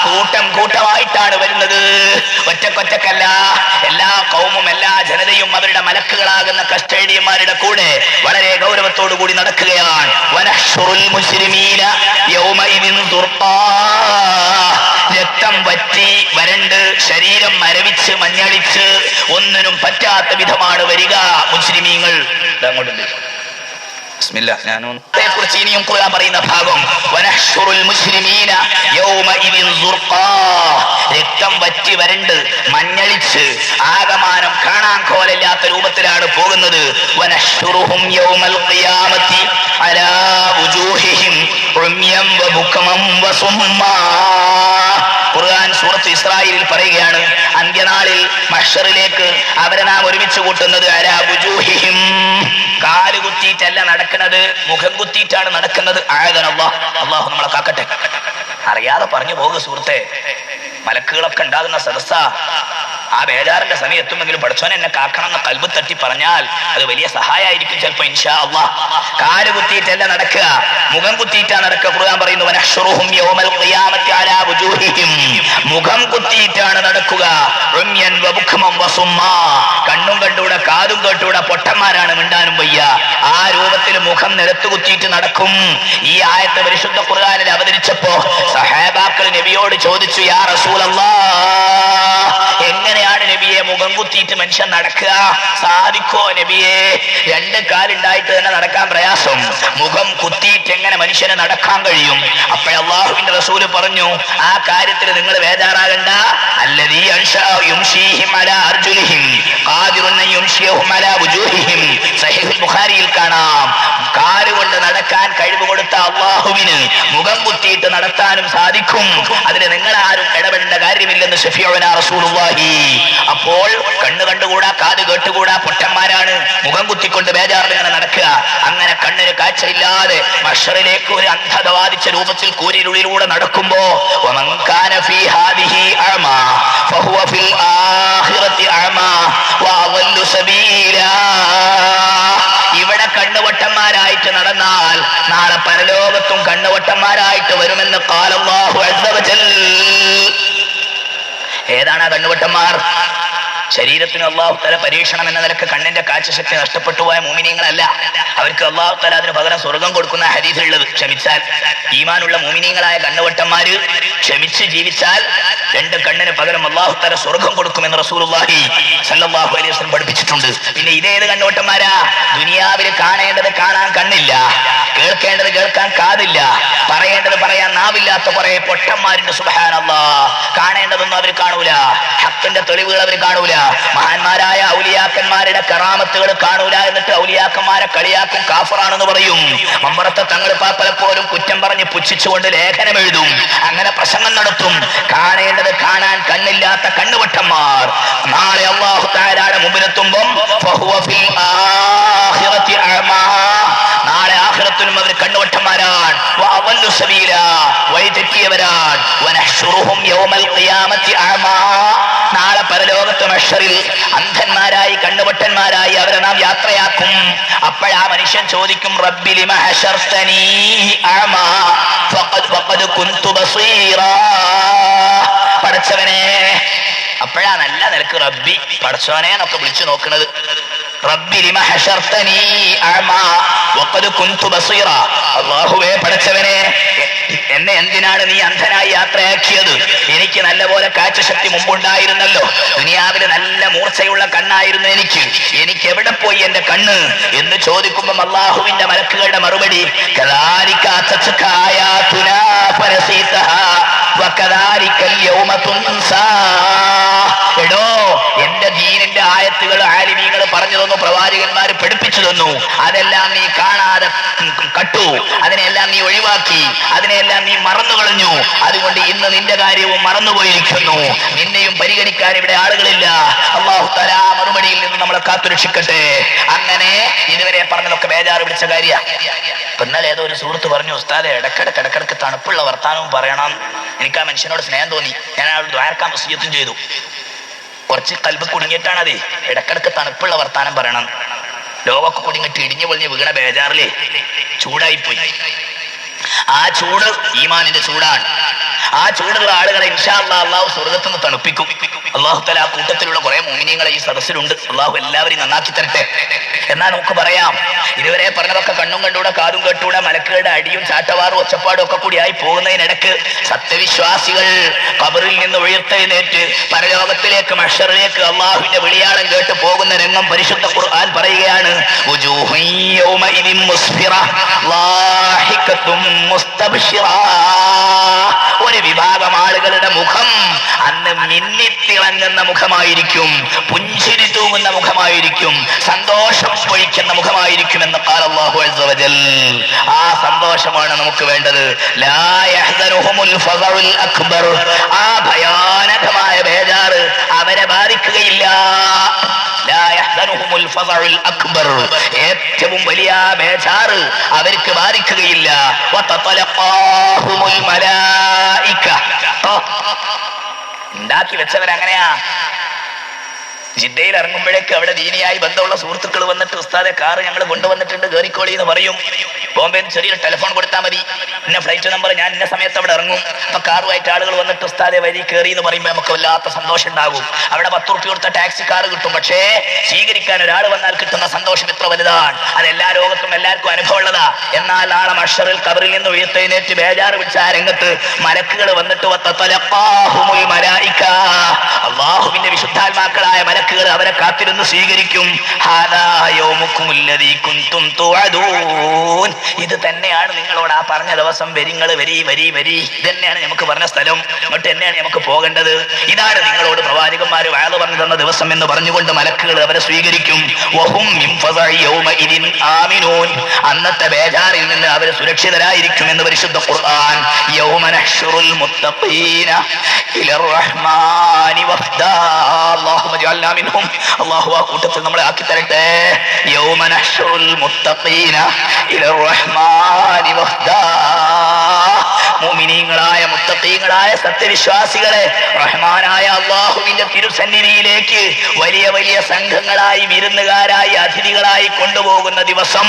കൂട്ടം കൂട്ടമായിട്ടാണ് വരുന്നത്, ഒറ്റക്കൊറ്റക്കല്ല. എല്ലാ കൗമും എല്ലാ ജനതയും അവരുടെ മലക്കുകളാകുന്ന കസ്റ്റഡിയന്മാരുടെ കൂടെ വളരെ ഗൗരവത്തോടു കൂടി നടക്കുകയാണ്. രക്തം വറ്റി വരണ്ട് ശരീരം മരവിച്ച് മഞ്ഞളിച്ച് ഒന്നിനും പറ്റാത്ത വിധമാണ് വരിക മുസ്ലിമീങ്ങൾ. അങ്ങോട്ടുണ്ട് കുറിച്ച് ഇനിയും ഖുർആൻ പറയുന്ന ഭാഗം രക്തം വറ്റി വരണ്ട് മഞ്ഞളിച്ച് ആകമാനം കാണാൻ കോലില്ലാത്ത രൂപത്തിലാണ് പോകുന്നത്. ഖുർആൻ സൂറത്ത് ഇസ്രായേലിൽ പറയുകയാണ്, അന്ത്യനാളിൽ മഹ്ശറിലേക്ക് അവരെ നാം ഒരുമിച്ച് കൂട്ടുന്നത് അലാ വുജൂഹിഹിം, കാലുകുത്തിയിട്ടല്ല നടക്കുന്നത്, മുഖം കുത്തിയിട്ടാണ് നടക്കുന്നത്. അല്ലാഹു നമ്മളെ കാക്കട്ടെ. അറിയാതെ പറഞ്ഞു പോകുക സുഹൃത്തെ. മലക്കുകളൊക്കെ ഉണ്ടാകുന്ന സദസ്സ. ആ ബേജാറിന്റെ സമയം എത്തുമെങ്കിലും പഠിച്ചോനെ എന്നെ കാക്കണം എന്ന് കൽബ് തട്ടി പറഞ്ഞാൽ അത് വലിയ സഹായമായിരിക്കും ചിലപ്പോ. ഇൻഷാ അല്ലാഹ്. കാല് കുത്തിയിട്ടല്ല നടക്കുക, മുഖം കുത്തിയിട്ടാ നടക്കുക. ഖുർആൻ പറയുന്നു വനഹ്ശുറുഹും യൗമൽ ഖിയാമത്തി അലാ വുജൂഹിഹിം, മുഖം കുത്തിയിട്ടാണ് നടക്കുക. ഉമ്യൻ വബുക്മൻ വസുമ്മാ, കണ്ണും കണ്ടൂടെ കാതും കേട്ടൂടെ പൊട്ടന്മാരാണ്, മിണ്ടാനും വയ്യ. ആ രൂപത്തിൽ മുഖം നിലത്ത് കുത്തിയിട്ട് നടക്കും. ഈ ആയത്ത് പരിശുദ്ധ ഖുർആനിൽ അവതരിച്ചപ്പോ സഹാബാക്കൾ നബിയോട് ചോദിച്ചു, യാ റസൂലല്ലാഹ്, എങ്ങനെയാണ് നബിയെ മുഖം കുത്തിയിട്ട് മനുഷ്യൻ നടക്കുക? സാധിക്കോ നബിയെ? രണ്ട് കാലുണ്ടായിട്ട് തന്നെ നടക്കാൻ പ്രയാസം, മുഖം കുത്തിയിട്ട് എങ്ങനെ മനുഷ്യന് നടക്കാൻ കഴിയും? അപ്പോൾ അല്ലാഹുവിന്റെ റസൂല് പറഞ്ഞു, ആ കാര്യത്തിൽ നിങ്ങൾ ബേജാറാകണ്ട. അല്ലദീ യുംശീഹിം അലാ അർജുലിഹിം ഖാദിറുൻ യുംശിഹും അലാ വുജൂഹിഹിം. സഹീഹുൽ ബുഖാരിയിൽ കാണാം, കാലുകൊണ്ട് നടക്കാൻ കഴിവ് കൊടുത്ത അല്ലാഹുവിന് മുഖം കുത്തിയിട്ട് നടത്താനും സാധിക്കും. അതിന് നിങ്ങൾ ആരും ഇടപെടേണ്ട കാര്യമില്ലെന്ന് ശഫീഉനാ റസൂലുള്ളാഹി. അപ്പോൾ കണ്ണ് കണ്ടുകൂടാ, കാത് കേട്ടുകൂടാ, പൊട്ടന്മാരാണ്, മുഖം കുത്തിക്കൊണ്ട് ബേജാറിൽ ഇങ്ങനെ നടക്കുക. അങ്ങനെ കണ്ണിന് കാഴ്ചയില്ലാതെ മഹ്ശറിലേക്ക് ഒരു അന്ധത ബാധിച്ച രൂപത്തിൽ കൂരിരുളിലൂടെ നടക്കുമ്പോ വമൻ കാന ഫീ ഹാദിഹി അഅമാ ഫഹുവ ഫിൽ ആഖിറതി അഅമാ വഅളല്ലു സബീലാ. ഇവിടെ കണ്ണുവട്ടന്മാരായിട്ട് നടന്നാൽ നാളെ പരലോകത്തും കണ്ണുവട്ടന്മാരായിട്ട് വരുമെന്ന് ഖാല അല്ലാഹു അസ്സ വജൽ. ഏതാണ് ആ കണ്ണുവട്ടന്മാർ? ശരീരത്തിന് അല്ലാഹു തആല പരീക്ഷണം എന്ന നിലക്ക് കണ്ണിന്റെ കാഴ്ചശക്തി നഷ്ടപ്പെട്ടു പോയ മുഅ്മിനീങ്ങളല്ല. അവർക്ക് അല്ലാഹു തആല അതിന് പകരം സ്വർഗം കൊടുക്കുന്ന ഹദീസിലുള്ളത്. ക്ഷമിച്ചാൽ, ഈമാനുള്ള മുഅ്മിനീങ്ങളായ കണ്ണുവട്ടന്മാര് ക്ഷമിച്ച് ജീവിച്ചാൽ രണ്ട് കണ്ണിന് പകരം അല്ലാഹു തആല സ്വർഗം കൊടുക്കുമെന്ന് റസൂലുള്ളാഹി സ്വല്ലല്ലാഹു അലൈഹി വസല്ലം പഠിപ്പിച്ചിട്ടുണ്ട്. പിന്നെ ഇതേത് കണ്ണുവട്ടന്മാരാ? ദുനിയാവിൽ കാണേണ്ടത് കാണാൻ കണ്ണില്ല, കേൾക്കേണ്ടത് കേൾക്കാൻ കാതില്ല, പറയേണ്ടത് പറയാൻ നാവില്ലാത്ത കുറെ പൊട്ടന്മാരുണ്ട്. സുബ്ഹാനല്ലാഹ്. കാണേണ്ടതൊന്നും അവർ കാണൂല, ഹക്കിന്റെ തെളിവുകൾ അവർ കാണൂല, മഹാന്മാരായ ഔലിയാക്കന്മാരുടെ കറാമത്തുകൾ കാണൂല. എന്നിട്ട് ഔലിയാക്കന്മാരെ കളിയാക്കും, കാഫറാണെന്ന് പറയും. മമ്പറത്തെ തങ്ങൾ പലപ്പോഴും കുറ്റം പറഞ്ഞ് പുച്ഛിച്ചുകൊണ്ട് ലേഖനം എഴുതും, അങ്ങനെ പ്രസംഗം നടത്തും. കാണേണ്ടത് കാണാൻ കണ്ണില്ലാത്ത കണ്ണുവട്ടന്മാർ നാളെ അല്ലാഹു തആലയുടെ മുമ്പിലെത്തുമ്പം ഫഹുവ ഫിൽ ആഖിറതി അഅമാ, നാളെ ആഖിറത്തിലും അവർ കണ്ണുവട്ടന്മാരാണ്. വഅളല്ലു സബീലാ, വഴി തെറ്റിയവരാണ്. വനഹ്ശുറുഹും യൗമൽ ഖിയാമത്തി അഅമാ, നാളെ പരലോകത്ത് മഹ്ശറിൽ അന്ധന്മാരായി കണ്ണുവട്ടന്മാരായി അവരെ നാം യാത്രയാക്കും. അപ്പോഴാ മനുഷ്യൻ ചോദിക്കും, റബ്ബി ലിമ ഹശർതനീ അഅമാ ഫഖദ് കുൻതു ബസീറാ. പടച്ചവനെ, അപ്പോഴാ നല്ല നിലക്ക് റബ്ബി പടച്ചവനെ എന്നൊക്കെ വിളിച്ചു നോക്കുന്നത്. റബ്ബി ലിമ ഹശർതനീ അഅമാ വഖദ് കുൻതു ബസീറാ. അല്ലാഹുവേ പടച്ചവനെ, എന്നെ എന്തിനാണ് നീ അന്ധനായി യാത്രയാക്കിയത്? എനിക്ക് നല്ലപോലെ കാഴ്ചശക്തി മുമ്പുണ്ടായിരുന്നല്ലോ, ദുനിയാവില് നല്ല മൂർച്ചയുള്ള കണ്ണായിരുന്നു എനിക്ക് എവിടെ പോയി എന്റെ കണ്ണ് എന്ന് ചോദിക്കുമ്പോൾ അല്ലാഹുവിന്റെ മലക്കുകളുടെ മറുപടി, കദാലിക അതത്ക ആയാതുനാ ഫനസീതഹ യൗമ തുൻസാ. എടോ, എന്റെ ദീനിന്റെ ആയത്തുകൾ ആലിമീങ്ങൾ പറഞ്ഞു തന്നു, പ്രവാചകന്മാർ പഠിപ്പിച്ചു തന്നു. അതെല്ലാം നീ കാണാതെ കട്ടു, അതിനെല്ലാം നീ ഒഴിവാക്കി, അതിനെല്ലാം നീ മറന്നു കളഞ്ഞു. അതുകൊണ്ട് ഇന്ന് നിന്റെ കാര്യവും മറന്നുപോയിരിക്കുന്നു. നിന്നെയും പരിഗണിക്കാൻ ഇവിടെ ആളുകളില്ല. അല്ലാഹു തആല മറുപടിയിൽ നിന്ന് നമ്മളെ കാത്തുരക്ഷിക്കട്ടെ. അങ്ങനെ ഇതുവരെ പറഞ്ഞതൊക്കെ ബേജാറ് പിടിച്ച കാര്യ. ഇന്നലെ ഏതോ ഒരു സുഹൃത്ത് പറഞ്ഞു, ഉസ്താദെ ഇടക്കിടക്ക് തണുപ്പുള്ള വർത്താനവും പറയണം. എനിക്ക് ആ മനുഷ്യനോട് സ്നേഹം തോന്നി. ഞാൻ അയാളോട് ദ്വാരക്കാൻ വസിയത്തും ചെയ്തു. കുറച്ച് കൽബ് കുടുങ്ങിയിട്ടാണത്. ഇടക്കിടക്ക് തണുപ്പുള്ള വർത്താനം പറയണം. ലോകമൊക്കെ കുടുങ്ങിട്ട് ഇടിഞ്ഞു പൊളിഞ്ഞ് വീണ ബേജാറിലെ ചൂടായിപ്പോയി. ആ ചൂട് ഈമാനിന്റെ ചൂടാണ്. ആ ചൂടുള്ള ആളുകളെ ഇൻഷാ അല്ലാഹ് അല്ലാഹു സ്വർഗ്ഗത്തിൽ നിന്ന് തണുപ്പിക്കും. അല്ലാഹു തആല ആ കൂട്ടത്തിലുള്ള കുറെ മുഅ്മിനീങ്ങളെ ഈ സദസ്സിലുണ്ട്. അല്ലാഹു എല്ലാവരെയും നന്നാക്കി തരട്ടെ. എന്നാൽ നമുക്ക് പറയാം, ഇതുവരെ പറഞ്ഞതൊക്കെ കണ്ണും കണ്ടൂടെ കാതും കേട്ടൂടെ മലക്കുകളുടെ അടിയും ചാട്ടവാറും ഒച്ചപ്പാടും ഒക്കെ കൂടിയായി പോകുന്നതിനിടക്ക് സത്യവിശ്വാസികൾ ഖബറിൽ നിന്ന് ഉയർത്തെഴുന്നേറ്റ് പരലോകത്തിലേക്ക് മഹ്ശറിലേക്ക് അല്ലാഹുവിന്റെ വിളിയാളം കേട്ട് പോകുന്ന രംഗം പരിശുദ്ധ ഖുർആൻ പറയുകയാണ്. വുജൂഹുൻ യൗമഇദിൻ മുസ്ഫിറ ളാഹിഖത്തും മുസ്തബ്ശിറ. ഒരു വിഭാഗം ആളുകളുടെ മുഖം അന്ന് മിന്നിത്തിളങ്ങുന്ന മുഖമായിരിക്കും, പുഞ്ചിരി തൂങ്ങുന്ന മുഖമായിരിക്കും, സന്തോഷം പൊഴിക്കുന്ന മുഖമായിരിക്കും എന്ന് ഖാല അല്ലാഹു അസ്സ വജൽ. ആ സന്തോഷമാണ് നമുക്ക് വേണ്ടത്. ലാ യഹ്സനുഹുൽ ഫസഉൽ അക്ബർ. ആ ഭയാനകമായ ബേജാറ് അവരെ ബാധിക്കുകയില്ല. ലാ യഹ്സനുഹുൽ ഫസഉൽ അക്ബർ. ഏറ്റവും വലിയ ബേജാറ് അവർക്ക് ബാധിക്കുകയില്ല. വതതലഖാഹുൽ മലായിക. ഉണ്ടാക്കി വെച്ചവരങ്ങനെയാ. ജിദ്ദയിൽ ഇറങ്ങുമ്പോഴേക്ക് അവിടെ ദീനിയായി ബന്ധമുള്ള സുഹൃത്തുക്കൾ വന്നിട്ട് ഉസ്താദെ കാറ് ഞങ്ങൾ കൊണ്ടുവന്നിട്ടുണ്ട്, കേറിക്കോളി എന്ന് പറയും. ബോംബെയിൽ ചെറിയൊരു ടെലിഫോൺ കൊടുത്താൽ മതി, ഇന്ന ഫ്ലൈറ്റ് നമ്പർ, ഞാൻ ഇന്ന സമയത്ത് അവിടെ ഇറങ്ങും. അപ്പൊ കാറുമായിട്ട് ആളുകൾ വന്നിട്ട് ഉസ്താദെ വരി കയറി എന്ന് പറയുമ്പോൾ നമുക്ക് വല്ലാത്ത സന്തോഷം ഉണ്ടാകും. അവിടെ 10 റുപ്യ കൊടുത്ത ടാക്സി കാർ കിട്ടും. പക്ഷേ സ്വീകരിക്കാൻ ഒരാൾ വന്നാൽ കിട്ടുന്ന സന്തോഷം എത്ര വലുതാണ്. അത് എല്ലാ ലോകത്തും എല്ലാവർക്കും അനുഭവമുള്ളതാ. എന്നാൽ നാളെ മഹ്ശറിൽ ഖബറിൽ നിന്ന് ഉയർത്തെഴുന്നേറ്റ് ബേജാറ് പിടിച്ച ആ രംഗത്ത് മലക്കുകൾ വന്നിട്ട് വതതലഖാഹുൽ മലായിക. അല്ലാഹുവിന്റെ വിശുദ്ധാത്മാക്കളായ മലക്കുകൾ അവരെ കാത്തിരുന്ന് സ്വീകരിക്കും. ഹാദാ യൗമുക്കുമുല്ലദീ കുൻതും തുഅദൂൻ. ഇത് തന്നെയാണ് നിങ്ങളോട് ആ പറഞ്ഞ ദിവസം വരിങ്ങൾ വരി വരി വരി. ഇതന്നെയാണ് നമുക്ക് പറഞ്ഞ സ്ഥലം, ഇങ്ങോട്ട് തന്നെയാണ് നമുക്ക് പോകേണ്ടത്. ഇതാണ് നിങ്ങളോട് പ്രവാചകന്മാർ വഅദ് പറഞ്ഞു തന്ന ദിവസം എന്ന് പറഞ്ഞുകൊണ്ട് മലക്കുകൾ അവരെ സ്വീകരിക്കും. വഹും മിൻ ഫസഇ യൗമഇദിൻ ആമിനൂൻ. അന്നത്തെ ബേജാറിൽ നിന്ന് അവർ സുരക്ഷിതരായിരിക്കും എന്ന് പരിശുദ്ധ ഖുർആൻ. യൗമ നഹ്ശുറുൽ മുത്തഖീന ഇലർ റഹ്മാനി വഫ്ദാ. അല്ലാഹുമ്മ ജഅൽനാ മിൻഹും. അല്ലാഹു ആ കൂട്ടത്തിൽ നമ്മളെ ആക്കി തരട്ടെ. യൗമ നഹ്ശുറുൽ മുത്തഖീന ഇലർ റഹ്മാനി വഫ്ദാ. മുഅ്മിനീങ്ങളായ മുത്തഖീങ്ങളായ സത്യവിശ്വാസികളെ റഹ്മാനായ അല്ലാഹുവിന്റെ തിരുസന്നിധിയിലേക്ക് വലിയ വലിയ സംഘങ്ങളായി വിരുന്നുകാരായി അതിഥികളായി കൊണ്ടുപോകുന്ന ദിവസം.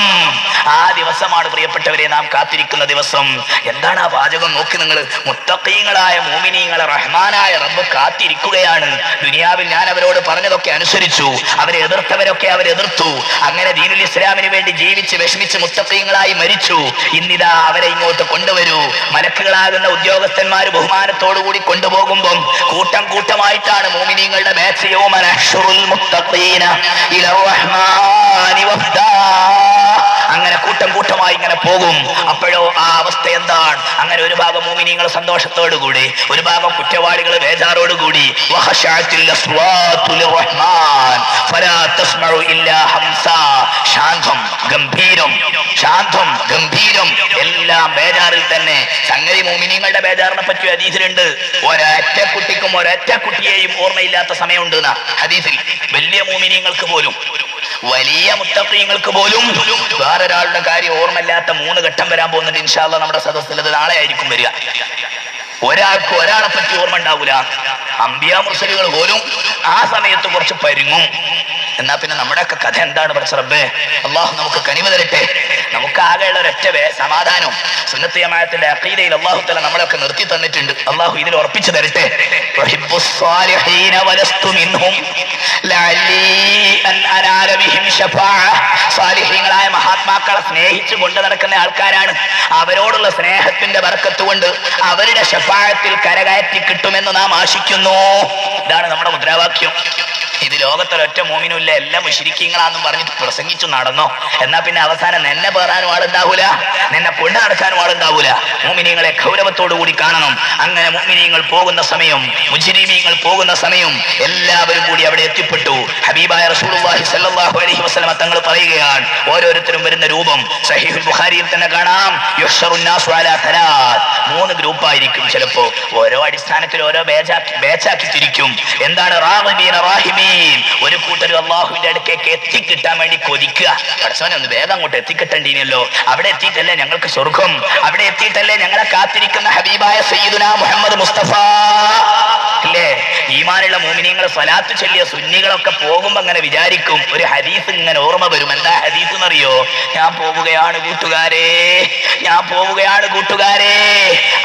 ആ ദിവസമാണ് പ്രിയപ്പെട്ടവരെ നാം കാത്തിരിക്കുന്ന ദിവസം. എന്താണ് ആ വാചകം? നോക്കി നിങ്ങൾ. മുത്തഖീങ്ങളായ മുഅ്മിനീങ്ങളെ റഹ്മാനായ റബ്ബ് കാത്തിരിക്കുകയാണ്. ദുനിയാവിൽ ഞാൻ അവരോട് പറഞ്ഞതൊക്കെ അനുസരിച്ചു, അവരെ എതിർത്തവരൊക്കെ അവരെതിർത്തു. അങ്ങനെ ദീനുൽ ഇസ്ലാമിന് വേണ്ടി ജീവിച്ച് വിഷമിച്ച് മുത്തഖീങ്ങളായി മരിച്ചു. ഇന്നിതാ അവരെ ഇങ്ങോട്ട് കൊണ്ടുവരൂ. മലക്കുകളാകുന്ന ഉദ്യോഗസ്ഥന്മാർ ബഹുമാനത്തോടുകൂടി കൊണ്ടുപോകുമ്പം കൂട്ടം കൂട്ടമായിട്ടാണ് മുഅ്മിനീങ്ങളുടെ ബാച്ച്. യൗമ നഹ്ശുറുൽ മുത്തഖീന ഇലർ റഹ്മാനി വഫ്ദാ. അങ്ങനെ കൂട്ടം കൂട്ടമായി ഇങ്ങനെ പോകും. അപ്പോഴോ ആ അവസ്ഥ എന്താണ്? അങ്ങനെ ഒരു ഭാഗം മുഅ്മിനീങ്ങൾ സന്തോഷത്തോടുകൂടി, ഒരു ഭാഗം കുറ്റവാളികൾ ബേജാറോടുകൂടി. വഖശഅത്തിൽ അസ്വാതു ലിർറഹ്മാൻ ഫലാ തസ്മഉ ഇല്ലാ ഹംസാ. ശാന്തം ഗംഭീരം, ശാന്തം ഗംഭീരം, എല്ലാം ബേജാറിൽ തന്നെ. സംഗതി മുഅ്മിനീങ്ങളുടെ ബേജാറിനെ പറ്റി ഹദീസിലുണ്ട്. ഒരൊറ്റ കുട്ടിക്കും ഒരൊറ്റ കുട്ടിയെയും ഓർമ്മയില്ലാത്ത സമയമുണ്ട് എന്നാ ഹദീസിൽ. വലിയ മുഅ്മിനീങ്ങൾക്ക് പോലും, വലിയ മുത്തഖീങ്ങൾക്ക് പോലും വേറൊരാളുടെ കാര്യം ഓർമ്മയില്ലാത്ത 3 ഘട്ടം വരാൻ പോകുന്നുണ്ട്. ഇൻഷാ അല്ലാഹ് നമ്മുടെ സദസ്സിൽ അത് നാളെ ആയിരിക്കും വരിക. ഒരാൾക്ക് ഒരാളെ പറ്റി ഓർമ്മ ഉണ്ടാവൂല. അമ്പിയാ മുർസലുകൾ പോലും ആ സമയത്ത് കുറച്ച് പരുങ്ങും. എന്നാ പിന്നെ നമ്മുടെയൊക്കെ കഥ എന്താണ്? പഠിച്ച റബ്ബേ, അള്ളാഹു നമുക്ക് കനിവ് തരട്ടെ. നമുക്ക് ആകെയുള്ള ഒരൊറ്റ സമാധാനം സുന്നത്ത് ജമാഅത്തിന്റെ അഖീദയിൽ അള്ളാഹു തആല നമ്മളെയൊക്കെ നിർത്തി തന്നിട്ടുണ്ട്. അള്ളാഹു ഇതിൽ ഉറപ്പിച്ചു തരട്ടെ. സാലിഹീങ്ങളായ മഹാത്മാക്കളെ സ്നേഹിച്ചു കൊണ്ട് നടക്കുന്ന ആൾക്കാരാണ്. അവരോടുള്ള സ്നേഹത്തിന്റെ ബർക്കത്ത് കൊണ്ട് അവരുടെ ശഫാഅത്തിൽ കരകയറ്റി കിട്ടുമെന്ന് നാം ആശിക്കുന്നു. ഇതാണ് നമ്മുടെ മുദ്രാവാക്യം. ഇത് ലോകത്തൊരൊറ്റ മോമിനുമില്ല, എല്ലാം മുശ്രിക്കീങ്ങളാന്നും പറഞ്ഞിട്ട് പ്രസംഗിച്ചു നടന്നോ. എന്നാ പിന്നെ അവസാനം നിന്നെ പേറാനും ആളുണ്ടാവൂല, നിന്നെ കൊണ്ടു നടക്കാനും ആളുണ്ടാവൂല. മോമിനീങ്ങളെ ഗൗരവത്തോടു കൂടി കാണണം. അങ്ങനെ മോമിനീങ്ങൾ പോകുന്ന സമയം, മുജ്രിമീങ്ങൾ പോകുന്ന സമയം എല്ലാവരും കൂടി അവിടെ എത്തിപ്പെട്ടു. ഹബീബായ റസൂലുള്ളാഹി സ്വല്ലല്ലാഹു അലൈഹി വസല്ലം തങ്ങൾ പറയുകയാണ്, ഓരോരുത്തരും വരുന്ന രൂപം സഹീഹുൽ ബുഖാരിയിൽ തന്നെ കാണാം. യുഹ്ശറുന്നാസു അലാ തലാത്ത്, 3 ഗ്രൂപ്പായിരിക്കും. ചിലപ്പോ ഓരോ അടിസ്ഥാനത്തിൽ ഓരോ ബേച്ചാക്കി തിരിക്കും. എന്താണ്? റാഗിബീന റാഹിബീൻ, ഒരു കൂട്ടർ അള്ളാഹുവിന്റെ അടുക്കേക്ക് എത്തിക്കിട്ടാൻ വേണ്ടി കൊതിക്കുക. പടച്ചോനെ ഒന്ന് വേഗം അങ്ങോട്ട് എത്തിക്കിട്ടേണ്ടീനല്ലോ, അവിടെ എത്തിയിട്ടല്ലേ ഞങ്ങൾക്ക് സ്വർഗം, അവിടെ എത്തിയിട്ടല്ലേ ഞങ്ങളെ കാത്തിരിക്കുന്ന ഹബീബായ സയ്യിദുനാ മുഹമ്മദ് മുസ്തഫ അല്ലേ. ഈമാനുള്ള മോമിനീങ്ങൾ സ്വലാത്ത് ചൊല്ലിയ സുന്നികളൊക്കെ പോകുമ്പോ അങ്ങനെ വിചാരിക്കും, ഒരു ഹദീസ് ഇങ്ങനെ ഓർമ്മ വരും. എന്താ ഹദീസ് എന്നറിയോ? ഞാൻ പോവുകയാണ് കൂട്ടുകാരെ, ഞാൻ പോവുകയാണ് കൂട്ടുകാരെ,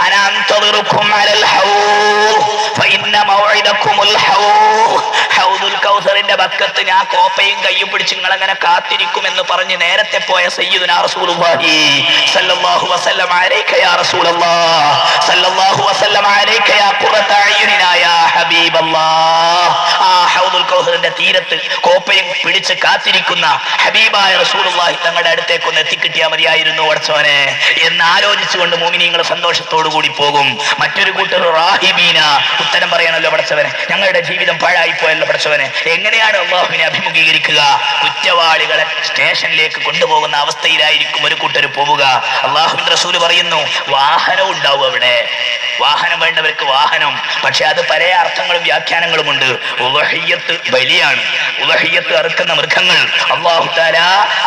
അനന്തദിറുക്കും അലൽ ഹൗദ് ഫഇന്ന മൗഇദകുമുൽ ഹൗദ്, ഹൗദുൽ കൗസറിന്റെ ബക്കത്ത് ഞാൻ കോപ്പയും കയ്യും പിടിച്ച് നിങ്ങളങ്ങനെ കാത്തിരിക്കുമെന്ന് പറഞ്ഞ് നേരത്തെ പോയ സയ്യിദുനാ റസൂലുള്ളാഹി സല്ലല്ലാഹു വസല്ലം അലൈക യാ റസൂലല്ലാഹ്, സല്ലല്ലാഹു വസല്ലം അലൈക യാ ഖുറത അയ്യുനിനാ യാ ഹബീബല്ലാഹ്. ആ ഹൗദുൽ കൗസറിന്റെ തീരത്ത് കോപ്പയും പിടിച്ച് കാത്തിരിക്കുന്ന ഹബീബായ റസൂലുള്ളാഹി തങ്ങളുടെ അടുത്തേക്ക് ഒന്ന് എത്തിക്കിട്ടിയാൽ മതിയായിരുന്നു പടച്ചോനെ എന്ന് ആലോചിച്ചുകൊണ്ട് മോമിനീങ്ങൾ സന്തോഷത്തോടു കൂടി പോകും. മറ്റൊരു കൂട്ടർ റാഹിബീന, ഉത്തരം പറയണല്ലോ പടച്ചവനെ, ഞങ്ങളുടെ ജീവിതം പാഴായി പോയല്ലോ പടച്ചവനെ, എങ്ങനെയാണ് അള്ളാഹുവിനെ അഭിമുഖീകരിക്കുക? കുറ്റവാളികളെ സ്റ്റേഷനിലേക്ക് കൊണ്ടുപോകുന്ന അവസ്ഥയിലായിരിക്കും ഒരു കൂട്ടർ പോവുക. അള്ളാഹുവിന്റെ റസൂല് പറയുന്നു, വാഹനം ഉണ്ടാവും അവിടെ, വാഹനം വേണ്ടവർക്ക് വാഹനം. പക്ഷെ അത് പല അർത്ഥങ്ങളും വ്യാഖ്യാനങ്ങളും ഉണ്ട്. ഉളഹിയ്യത്ത് ബലിയാണ്, ഉളഹിയ്യത്ത് അറുക്കുന്ന മൃഗങ്ങൾ അല്ലാഹു തആല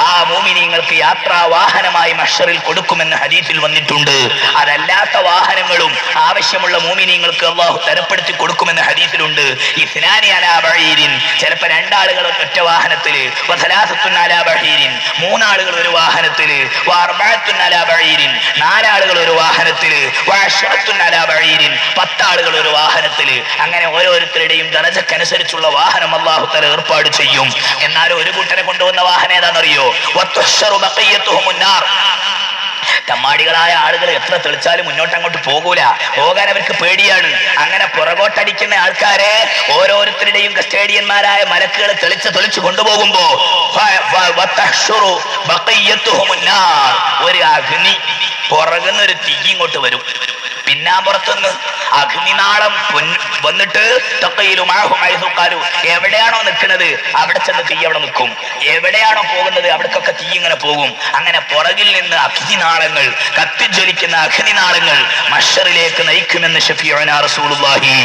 ആ മുഅ്മിനീങ്ങൾക്ക് യാത്രാ വാഹനമായി മഹ്ശറിൽ കൊടുക്കുമെന്ന് ഹദീസിൽ വന്നിട്ടുണ്ട്. അതല്ലാത്ത വാഹനങ്ങളും ആവശ്യമുള്ള മുഅ്മിനീങ്ങൾക്ക് അല്ലാഹു തരപ്പെടുത്തി കൊടുക്കുമെന്ന് ഹദീസിലുണ്ട്. ഇസ്നാനി അലാ ബഈരിൻ, ചിലപ്പോൾ 2 ആളുകൾ ഒറ്റ വാഹനത്തില്, വസലാസത്തുൻ അലാ ബഈരിൻ, 3 ആളുകൾ ഒരു വാഹനത്തില്, വഅർബഅത്തുൻ അലാ ബഈരിൻ, 4 ആളുകൾ ഒരു വാഹനത്തില്, വഅശറത്തുൻ അലാ ബഈരിൻ, 10 ആളുകൾ ഒരു വാഹനത്തില്. അങ്ങനെ ഓരോരുത്തരുടെയും ദറജക്കനുസരിച്ചുള്ള വാഹനം അല്ലാഹു തആല ഏർപ്പാട് ചെയ്യും. എന്നാൽ ഒരു കൂട്ടരെ കൊണ്ടുവന്ന വാഹനം ഏതാണെന്നറിയോ? വതുഹ്ശറു ബഖിയത്തുഹുമുൻ നാർ, തമ്മാടികളായ ആളുകൾ എത്ര തെളിച്ചാലും മുന്നോട്ട് അങ്ങോട്ട് പോകൂല, പോകാൻ അവർക്ക് പേടിയാണ്. അങ്ങനെ പുറകോട്ടടിക്കുന്ന ആൾക്കാരെ ഓരോരുത്തരുടെയും കസ്റ്റേഡിയന്മാരായ മലക്കുകൾ തെളിച്ചു കൊണ്ടുപോകുമ്പോ ഒരു അഗ്നി പുറകുന്നൊരു തീ ഇങ്ങോട്ട് വരും. പിന്നാമ്പുറത്തുനിന്ന് അഗ്നിനാളം വന്നിട്ട് എവിടെയാണോ നിൽക്കുന്നത് അവിടെ ചെന്ന് തീ അവിടെ നിൽക്കും, എവിടെയാണോ പോകുന്നത് അവിടേക്കൊക്കെ തീ ഇങ്ങനെ പോകും. അങ്ങനെ പുറകിൽ നിന്ന് അഗ്നിനാളങ്ങൾ, കത്തിജ്വലിക്കുന്ന അഗ്നിനാളങ്ങൾ മഹ്ശറിലേക്ക് നയിക്കുമെന്ന് ശഫീഉനാ റസൂലുള്ളാഹി